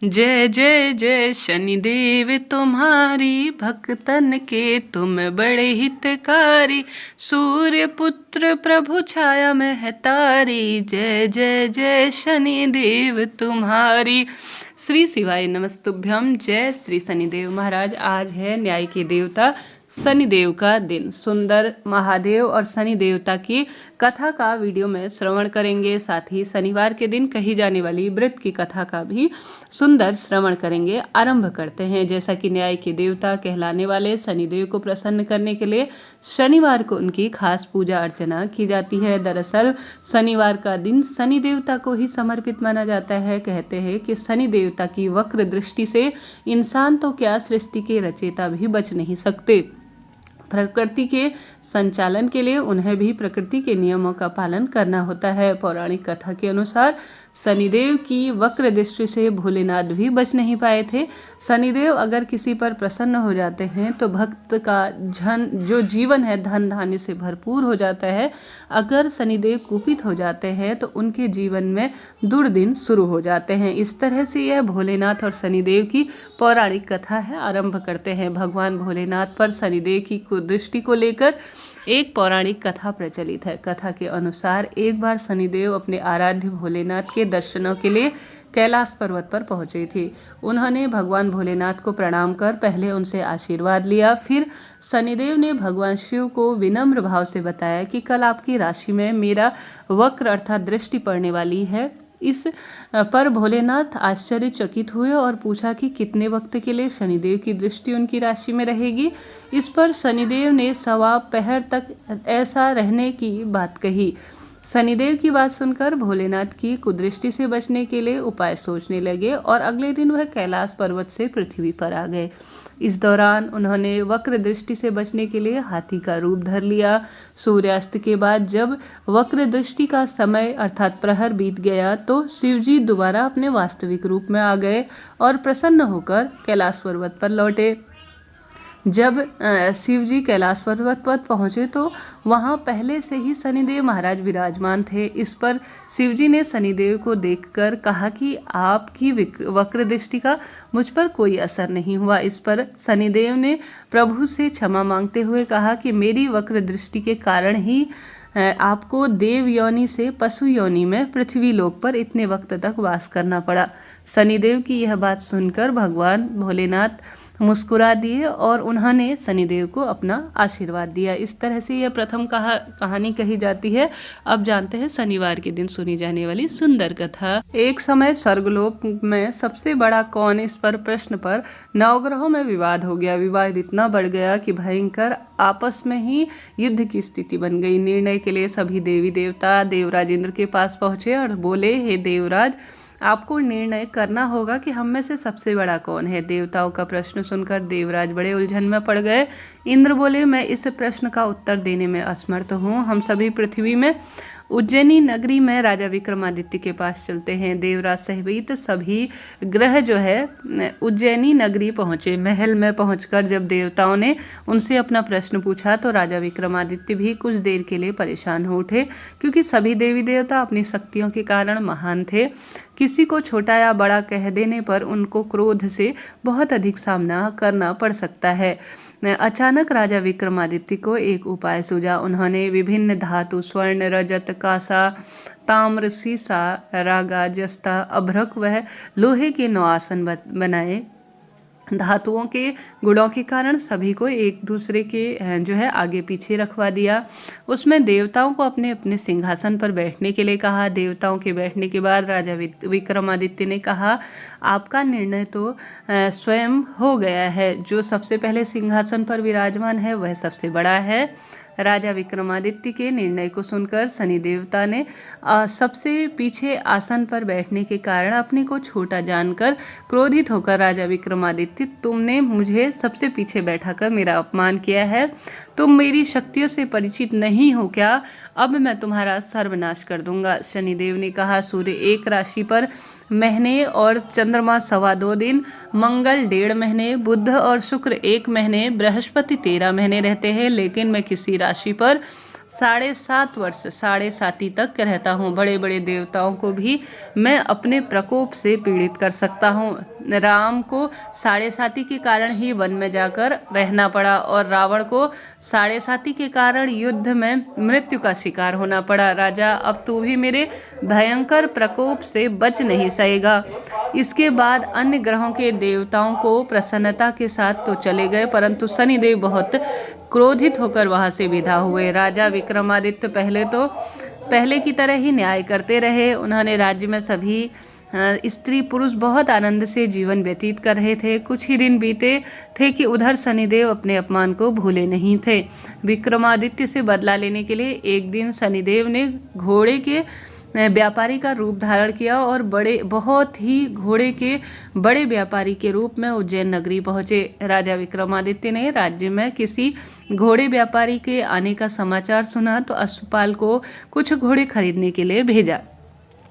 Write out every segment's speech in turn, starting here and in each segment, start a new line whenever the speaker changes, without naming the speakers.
जय जय जय शनिदेव तुम्हारी, भक्तन के तुम बड़े हितकारी। सूर्य पुत्र प्रभु छाया महतारी, जय जय जय शनिदेव तुम्हारी। श्री शिवाय नमस्तुभ्यम। जय श्री शनिदेव महाराज। आज है न्याय के देवता शनिदेव का दिन। सुंदर महादेव और शनि देवता की कथा का वीडियो में श्रवण करेंगे। साथ ही शनिवार के दिन कही जाने वाली व्रत की कथा का भी सुंदर श्रवण करेंगे। आरंभ करते हैं। जैसा कि न्याय के देवता कहलाने वाले शनिदेव को प्रसन्न करने के लिए शनिवार को उनकी खास पूजा अर्चना की जाती है। दरअसल शनिवार का दिन शनि देवता को ही समर्पित माना जाता है। कहते हैं कि शनि देवता की वक्र दृष्टि से इंसान तो क्या, सृष्टि के रचयिता भी बच नहीं सकते। प्रकृति के संचालन के लिए उन्हें भी प्रकृति के नियमों का पालन करना होता है। पौराणिक कथा के अनुसार शनिदेव की वक्र दृष्टि से भोलेनाथ भी बच नहीं पाए थे। शनिदेव अगर किसी पर प्रसन्न हो जाते हैं तो भक्त का जो जीवन है धन धान्य से भरपूर हो जाता है। अगर शनिदेव कुपित हो जाते हैं तो उनके जीवन में दुर्दिन शुरू हो जाते हैं। इस तरह से यह भोलेनाथ और शनिदेव की पौराणिक कथा है। आरंभ करते हैं। भगवान भोलेनाथ पर शनिदेव की कुदृष्टि को लेकर एक पौराणिक कथा प्रचलित है। कथा के अनुसार एक बार शनिदेव अपने आराध्य भोलेनाथ के दर्शनों के लिए कैलाश पर्वत पर पहुंचे थे। उन्होंने भगवान भोलेनाथ को प्रणाम कर पहले उनसे आशीर्वाद लिया। फिर शनिदेव ने भगवान शिव को विनम्र भाव से बताया कि कल आपकी राशि में मेरा वक्र अर्थात दृष्टि पड़ने वाली है। इस पर भोलेनाथ आश्चर्यचकित हुए और पूछा कि कितने वक्त के लिए शनिदेव की दृष्टि उनकी राशि में रहेगी। इस पर शनिदेव ने सवा पहर तक ऐसा रहने की बात कही। शनिदेव की बात सुनकर भोलेनाथ की कुदृष्टि से बचने के लिए उपाय सोचने लगे और अगले दिन वह कैलाश पर्वत से पृथ्वी पर आ गए। इस दौरान उन्होंने वक्र दृष्टि से बचने के लिए हाथी का रूप धर लिया। सूर्यास्त के बाद जब वक्र दृष्टि का समय अर्थात प्रहर बीत गया तो शिवजी दोबारा अपने वास्तविक रूप में आ गए और प्रसन्न होकर कैलाश पर्वत पर लौटे। जब शिवजी कैलाश पर्वत पर पहुँचे तो वहाँ पहले से ही शनिदेव महाराज विराजमान थे। इस पर शिवजी ने शनिदेव को देखकर कहा कि आपकी वक्र दृष्टि का मुझ पर कोई असर नहीं हुआ। इस पर शनिदेव ने प्रभु से क्षमा मांगते हुए कहा कि मेरी वक्र दृष्टि के कारण ही आपको देव योनि से पशु योनि में पृथ्वी लोक पर इतने वक्त तक वास करना पड़ा। शनिदेव की यह बात सुनकर भगवान भोलेनाथ मुस्कुरा दिए और उन्होंने शनिदेव को अपना आशीर्वाद दिया। इस तरह से यह प्रथम कहानी कही जाती है। अब जानते हैं शनिवार के दिन सुनी जाने वाली सुंदर कथा। एक समय स्वर्गलोक में सबसे बड़ा कौन, इस पर प्रश्न पर नवग्रहों में विवाद हो गया। विवाद इतना बढ़ गया कि भयंकर आपस में ही युद्ध की स्थिति बन गई। निर्णय के लिए सभी देवी देवता देवराज इंद्र के पास पहुंचे और बोले, हे देवराज, आपको निर्णय करना होगा कि हम में से सबसे बड़ा कौन है। देवताओं का प्रश्न सुनकर देवराज बड़े उलझन में पड़ गए। इंद्र बोले, मैं इस प्रश्न का उत्तर देने में असमर्थ हूँ। हम सभी पृथ्वी में उज्जैनी नगरी में राजा विक्रमादित्य के पास चलते हैं। देवराज सहित सभी ग्रह जो है उज्जैनी नगरी पहुँचे। महल में पहुंचकर जब देवताओं ने उनसे अपना प्रश्न पूछा तो राजा विक्रमादित्य भी कुछ देर के लिए परेशान हो उठे, क्योंकि सभी देवी देवता अपनी शक्तियों के कारण महान थे। किसी को छोटा या बड़ा कह देने पर उनको क्रोध से बहुत अधिक सामना करना पड़ सकता है। अचानक राजा विक्रमादित्य को एक उपाय सूझा। उन्होंने विभिन्न धातु स्वर्ण, रजत, कांसा, ताम्र, सीसा, रागा, जस्ता, अभ्रक व लोहे के 9 आसन बनाए। धातुओं के गुणों के कारण सभी को एक दूसरे के जो है आगे पीछे रखवा दिया। उसमें देवताओं को अपने अपने सिंहासन पर बैठने के लिए कहा। देवताओं के बैठने के बाद राजा विक्रमादित्य ने कहा, आपका निर्णय तो स्वयं हो गया है। जो सबसे पहले सिंहासन पर विराजमान है वह सबसे बड़ा है। राजा विक्रमादित्य के निर्णय को सुनकर शनि देवता ने सबसे पीछे आसन पर बैठने के कारण अपने को छोटा जानकर क्रोधित होकर, राजा विक्रमादित्य, तुमने मुझे सबसे पीछे बैठाकर मेरा अपमान किया है। तुम मेरी शक्तियों से परिचित नहीं हो क्या? अब मैं तुम्हारा सर्वनाश कर दूंगा। शनिदेव ने कहा, सूर्य एक राशि पर महीने और चंद्रमा 2.25 दिन, मंगल 1.5 महीने, बुध और शुक्र 1 महीने, बृहस्पति 13 महीने रहते हैं, लेकिन मैं किसी राशि पर 7.5 वर्ष 7.5 तक रहता हूँ। बड़े बड़े देवताओं को भी मैं अपने प्रकोप से पीड़ित कर सकता हूँ। राम को 7.5 के कारण ही वन में जाकर रहना पड़ा और रावण को 7.5 के कारण युद्ध में मृत्यु का शिकार होना पड़ा। राजा, अब तू भी मेरे भयंकर प्रकोप से बच नहीं सकेगा। इसके बाद अन्य ग्रहों के देवताओं को प्रसन्नता के साथ तो चले गए, परंतु शनिदेव बहुत क्रोधित होकर वहां से विदा हुए। राजा विक्रमादित्य पहले की तरह ही न्याय करते रहे। उन्होंने राज्य में सभी स्त्री पुरुष बहुत आनंद से जीवन व्यतीत कर रहे थे। कुछ ही दिन बीते थे कि उधर शनिदेव अपने अपमान को भूले नहीं थे। विक्रमादित्य से बदला लेने के लिए एक दिन शनिदेव ने घोड़े के व्यापारी का रूप धारण किया और बहुत ही घोड़े के बड़े व्यापारी के रूप में उज्जैन नगरी पहुंचे। राजा विक्रमादित्य ने राज्य में किसी घोड़े व्यापारी के आने का समाचार सुना तो अश्वपाल को कुछ घोड़े खरीदने के लिए भेजा।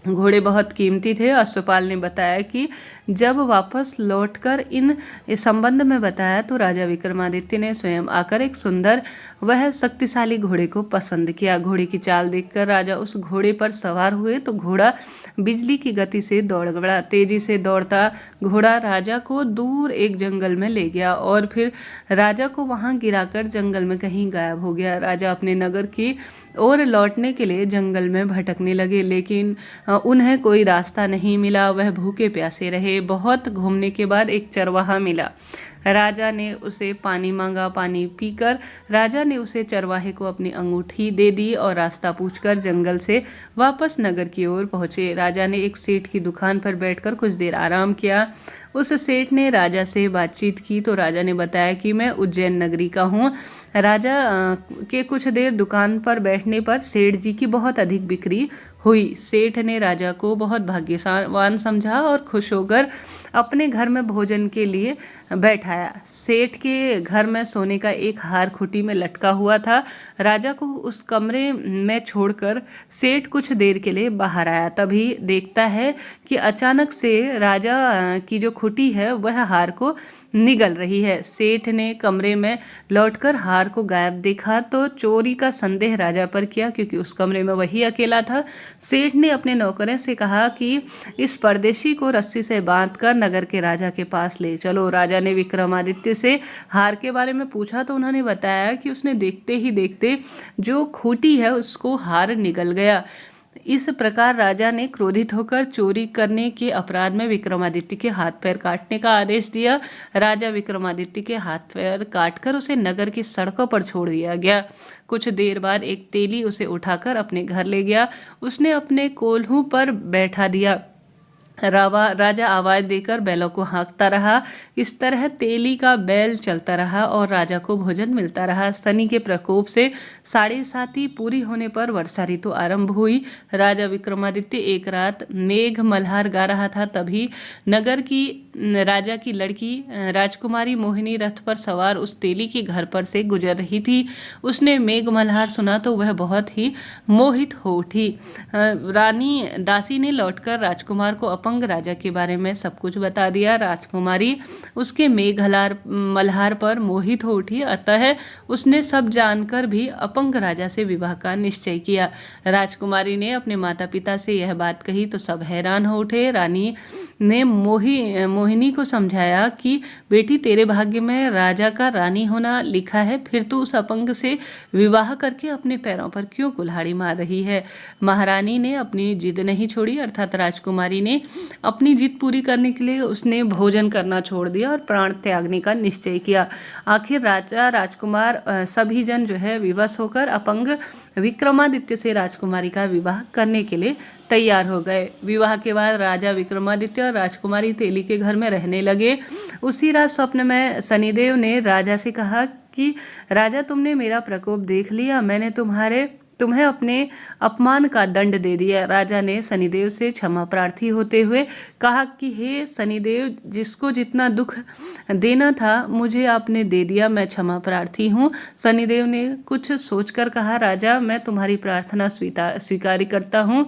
घोड़े बहुत कीमती थे। अश्वपाल ने बताया कि जब वापस लौटकर इस संबंध में बताया तो राजा विक्रमादित्य ने स्वयं आकर एक सुंदर वह शक्तिशाली घोड़े को पसंद किया। घोड़े की चाल देखकर राजा उस घोड़े पर सवार हुए तो घोड़ा बिजली की गति से दौड़ गया। तेजी से दौड़ता घोड़ा राजा को दूर एक जंगल में ले गया और फिर राजा को वहां गिराकर जंगल में कहीं गायब हो गया। राजा अपने नगर की ओर लौटने के लिए जंगल में भटकने लगे, लेकिन उन्हें कोई रास्ता नहीं मिला। वह भूखे प्यासे रहे। बहुत घूमने के बाद एक चरवाहा मिला। राजा ने उसे पानी मांगा। पानी पीकर राजा ने उसे चरवाहे को अपनी अंगूठी दे दी और रास्ता पूछकर जंगल से वापस नगर की ओर पहुंचे। राजा ने एक सेठ की दुकान पर बैठकर कुछ देर आराम किया। उस सेठ ने राजा से बातचीत की तो राजा ने बताया कि मैं उज्जैन नगरी का हूँ। राजा के कुछ देर दुकान पर बैठने पर सेठ जी की बहुत अधिक बिक्री हुई। सेठ ने राजा को बहुत भाग्यवान समझा और खुश होकर अपने घर में भोजन के लिए बैठाया। सेठ के घर में सोने का एक हार खूंटी में लटका हुआ था। राजा को उस कमरे में छोड़कर सेठ कुछ देर के लिए बाहर आया। तभी देखता है कि अचानक से राजा की जो खूंटी है वह हार को निगल रही है। सेठ ने कमरे में लौटकर हार को गायब देखा तो चोरी का संदेह राजा पर किया, क्योंकि उस कमरे में वही अकेला था। सेठ ने अपने नौकरों से कहा कि इस परदेशी को रस्सी से बांधकर नगर के राजा के पास ले चलो। राजा ने विक्रमादित्य से हार के बारे में पूछा तो उन्होंने बताया कि उसने देखते ही देखते जो खूंटी है उसको हार निगल गया। इस प्रकार राजा ने क्रोधित होकर चोरी करने के अपराध में विक्रमादित्य के हाथ पैर काटने का आदेश दिया। राजा विक्रमादित्य के हाथ पैर काटकर उसे नगर की सड़कों पर छोड़ दिया गया। कुछ देर बाद एक तेली उसे उठाकर अपने घर ले गया। उसने अपने कोल्हू पर बैठा दिया। राजा आवाज देकर बैलों को हाँकता रहा। इस तरह तेली का बैल चलता रहा और राजा को भोजन मिलता रहा। शनि के प्रकोप से 7.5 पूरी होने पर वर्षा ऋतु आरंभ हुई। राजा विक्रमादित्य एक रात मेघ मल्हार गा रहा था। तभी नगर की राजा की लड़की राजकुमारी मोहिनी रथ पर सवार उस तेली के घर पर से गुजर रही थी। उसने मेघ मल्हार सुना तो वह बहुत ही मोहित हो उठी। रानी दासी ने लौटकर राजकुमार को अपंग राजा के बारे में सब कुछ बता दिया। राजकुमारी उसके मेघ मल्हार पर मोहित हो उठी, अतः उसने सब जानकर भी अपंग राजा से विवाह का निश्चय किया। राजकुमारी ने अपने माता पिता से यह बात कही तो सब हैरान हो उठे। रानी ने मोहिनी को समझाया कि बेटी, तेरे भाग्य में राजा का रानी होना लिखा है, फिर तू उस अपंग से विवाह करके अपने पैरों पर क्यों कुल्हाड़ी मार रही है। महारानी ने अपनी जिद नहीं छोड़ी, अर्थात राजकुमारी ने अपनी जिद पूरी करने के लिए उसने भोजन करना छोड़ दिया और प्राण त्यागने का निश्चय किया। आखिर राजा राजकुमार सभी जन जो है विवश होकर अपंग विक्रमादित्य से राजकुमारी का विवाह करने के लिए तैयार हो गए। विवाह के बाद राजा विक्रमादित्य और राजकुमारी तेली के घर में रहने लगे। उसी रात स्वप्न में शनिदेव ने राजा से कहा कि राजा, तुमने मेरा प्रकोप देख लिया, मैंने तुम्हें अपने अपमान का दंड दे दिया। राजा ने शनिदेव से क्षमा प्रार्थी होते हुए कहा कि हे शनिदेव, जिसको जितना दुख देना था मुझे आपने दे दिया, मैं क्षमा प्रार्थी हूँ। शनिदेव ने कुछ सोचकर कहा, राजा, मैं तुम्हारी प्रार्थना स्वीकार करता हूँ।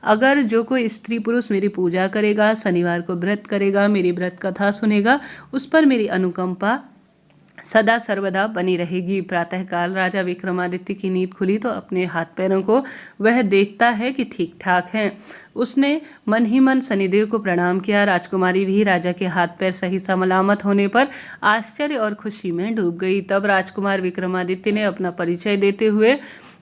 अगर जो कोई स्त्री पुरुष मेरी पूजा करेगा, शनिवार को व्रत करेगा, मेरी व्रत कथा सुनेगा, उस पर मेरी अनुकंपा सदा सर्वदा बनी रहेगी। प्रातःकाल राजा विक्रमादित्य की नींद खुली तो अपने हाथ पैरों को वह देखता है कि ठीक ठाक हैं। उसने मन ही मन शनिदेव को प्रणाम किया। राजकुमारी भी राजा के हाथ पैर सही सलामत होने पर आश्चर्य और खुशी में डूब गई। तब राजकुमार विक्रमादित्य ने अपना परिचय देते हुए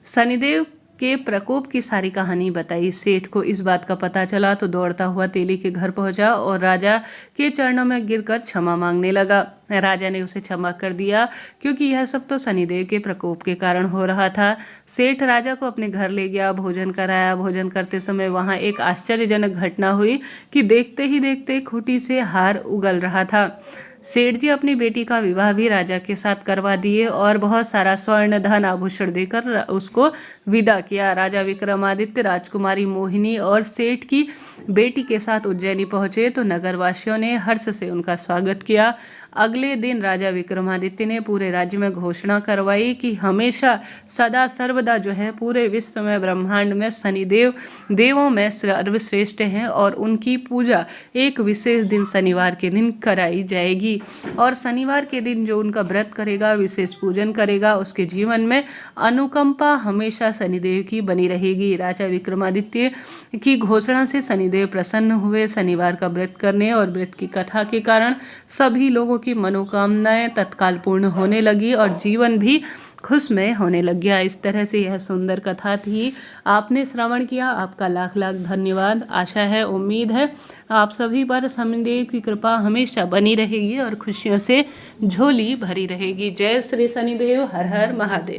शनिदेव के प्रकोप की सारी कहानी बताई। सेठ को इस बात का पता चला तो दौड़ता हुआ तेली के घर पहुंचा और राजा के चरणों में गिरकर क्षमा मांगने लगा। राजा ने उसे क्षमा कर दिया क्योंकि यह सब तो शनिदेव के प्रकोप के कारण हो रहा था। सेठ राजा को अपने घर ले गया, भोजन कराया। भोजन करते समय वहां एक आश्चर्यजनक घटना हुई कि देखते ही देखते खूंटी से हार उगल रहा था। सेठ जी अपनी बेटी का विवाह भी राजा के साथ करवा दिए और बहुत सारा स्वर्ण धन आभूषण देकर उसको विदा किया। राजा विक्रमादित्य राजकुमारी मोहिनी और सेठ की बेटी के साथ उज्जैनी पहुंचे तो नगरवासियों ने हर्ष से उनका स्वागत किया। अगले दिन राजा विक्रमादित्य ने पूरे राज्य में घोषणा करवाई कि हमेशा सदा सर्वदा जो है पूरे विश्व में ब्रह्मांड में शनिदेव देवों में सर्वश्रेष्ठ हैं और उनकी पूजा एक विशेष दिन शनिवार के दिन कराई जाएगी। और शनिवार के दिन जो उनका व्रत करेगा, विशेष पूजन करेगा, उसके जीवन में अनुकंपा हमेशा शनिदेव की बनी रहेगी। राजा विक्रमादित्य की घोषणा से शनिदेव प्रसन्न हुए। शनिवार का व्रत करने और व्रत की कथा के कारण सभी लोगों की मनोकामनाएं तत्काल पूर्ण होने लगी और जीवन भी खुशमय होने लग गया। इस तरह से यह सुंदर कथा थी। आपने श्रवण किया, आपका लाख लाख धन्यवाद। आशा है, उम्मीद है आप सभी पर शनिदेव की कृपा हमेशा बनी रहेगी और खुशियों से झोली भरी रहेगी। जय श्री शनिदेव, हर हर महादेव।